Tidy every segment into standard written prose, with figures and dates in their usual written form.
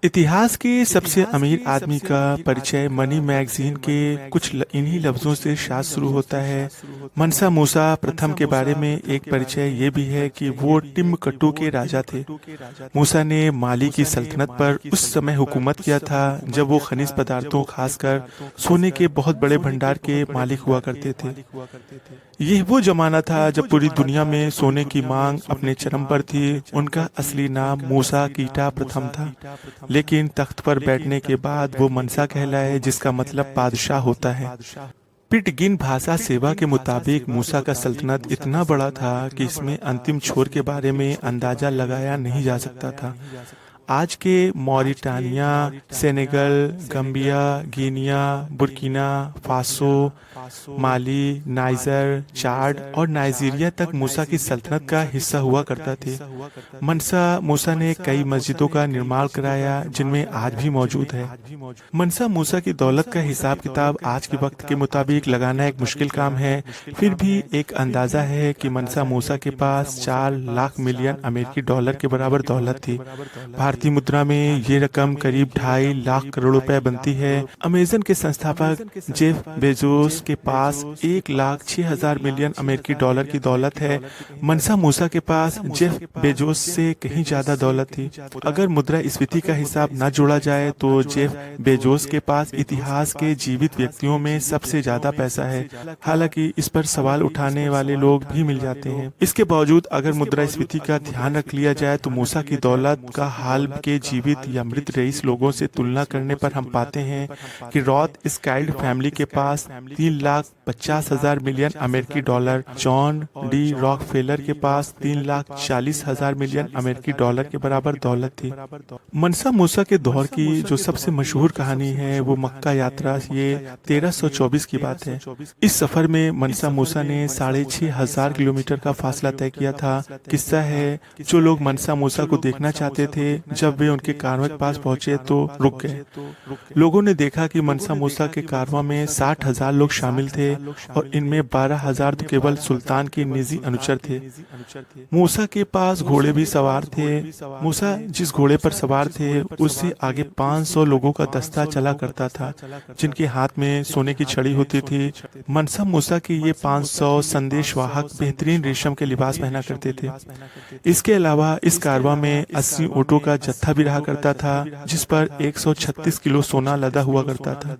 इतिहास के सबसे अमीर आदमी का परिचय मनी मैगजीन के इन्हीं लफ्ज़ों से शायद शुरू होता है। मनसा मूसा प्रथम के बारे में एक परिचय ये भी है कि वो टिम्बकटू के राजा थे। मूसा ने माली की सल्तनत पर उस समय हुकूमत किया था जब वो खनिज पदार्थों खासकर सोने के बहुत बड़े भंडार के मालिक हुआ करते थे। ये वो जमाना था जब पूरी दुनिया में सोने की मांग अपने चरम पर थी। उनका असली नाम मूसा कीटा प्रथम था, लेकिन तख्त पर बैठने के बाद वो मनसा कहलाए, जिसका मतलब बादशाह होता है। पिटगिन भाषा सेवा के मुताबिक मूसा का सल्तनत इतना बड़ा था कि इसमें अंतिम छोर के बारे में अंदाजा लगाया नहीं जा सकता था। आज के Mauritania, Senegal, Gambia, Guinea, Burkina Faso, Mali, Niger, Chad और नाइजीरिया तक मूसा की सल्तनत का हिस्सा हुआ करता थे। मनसा मूसा ने कई मस्जिदों का निर्माण कराया जिनमें आज भी मौजूद है। मनसा मूसा की दौलत का हिसाब किताब आज के वक्त के मुताबिक लगाना एक मुश्किल काम है। फिर भी एक अंदाजा है कि मनसा मूसा के पास 4 लाख मिलियन अमेरिकी डॉलर के बराबर दौलत थी। भारतीय मुद्रा में ये रकम करीब 2.5 लाख करोड़ रुपए बनती है। अमेजन के संस्थापक जेफ बेजोस के पास 1,06,000 मिलियन अमेरिकी डॉलर की दौलत है। मनसा मूसा के पास जेफ बेजोस से कहीं ज्यादा दौलत थी। अगर मुद्रास्फीति का हिसाब न जोड़ा जाए तो जेफ बेजोस के पास इतिहास के जीवित व्यक्तियों में सबसे ज्यादा पैसा है। हालांकि इस पर सवाल उठाने वाले लोग भी मिल जाते हैं। इसके बावजूद अगर मुद्रास्फीति का ध्यान रख लिया जाए तो मूसा की दौलत का हाल के जीवित या मृत रईस लोगों से तुलना करने पर हम पाते हैं कि रॉथ स्काइल्ड फैमिली के पास 3,50,000 मिलियन अमेरिकी डॉलर, जॉन डी रॉकफेलर के पास 3,40,000 मिलियन अमेरिकी डॉलर के बराबर दौलत थी। मनसा मूसा के दौर की जो सबसे मशहूर कहानी है वो मक्का यात्रा, ये 1324 की बात है। इस सफर में मनसा मूसा ने 6,500 किलोमीटर का फासला तय किया था। किस्सा है, जो लोग मनसा मूसा को देखना चाहते थे, जब वे उनके कारवां के पास पहुंचे तो रुक गए। लोगों ने देखा कि मनसा मूसा के कारवां में 60,000 लोग शामिल थे और इनमें 12,000 तो केवल सुल्तान के निजी अनुचर थे। मूसा के पास घोड़े भी सवार थे। मूसा जिस घोड़े पर सवार थे उससे आगे 500 लोगों का दस्ता चला करता था, जिनके हाथ में सोने की छड़ी होती थी। मनसा मूसा के ये 500 संदेशवाहक बेहतरीन रेशम के लिबास पहना करते थे। इसके अलावा इस कारवां में 80 ऊँटों का जत्था भी रहा करता था, जिस पर 136 किलो सोना लदा हुआ करता था।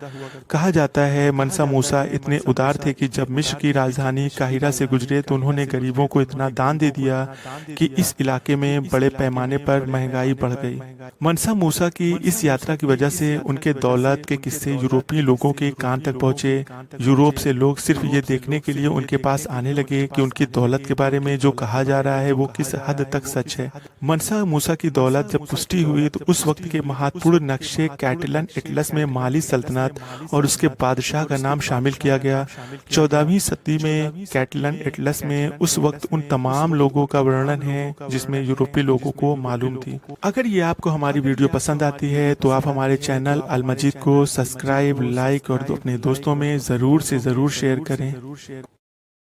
कहा जाता है मनसा मूसा इतने उदार थे कि जब मिस्र की राजधानी काहिरा से गुजरे तो उन्होंने गरीबों को इतना दान दे दिया कि इस इलाके में बड़े पैमाने पर महंगाई बढ़ गई। मनसा मूसा की इस यात्रा की वजह से उनके दौलत के किस्से यूरोपीय लोगों के कान तक पहुंचे। यूरोप से लोग सिर्फ ये देखने के लिए उनके पास आने लगे कि उनकी दौलत के बारे में जो कहा जा रहा है वो किस हद तक सच है। मनसा मूसा की दौलत जब पुष्टि हुई तो उस वक्त के महत्वपूर्ण नक्शे कैटलन एटलस में माली सल्तनत और उसके बादशाह का नाम शामिल किया गया। 14वीं सदी में कैटलन एटलस में उस वक्त उन तमाम लोगों का वर्णन है जिसमें यूरोपीय लोगों को मालूम थी। अगर ये आपको हमारी वीडियो पसंद आती है तो आप हमारे चैनल अल मजीद को सब्सक्राइब, लाइक और अपने दोस्तों में जरूर से जरूर शेयर करें।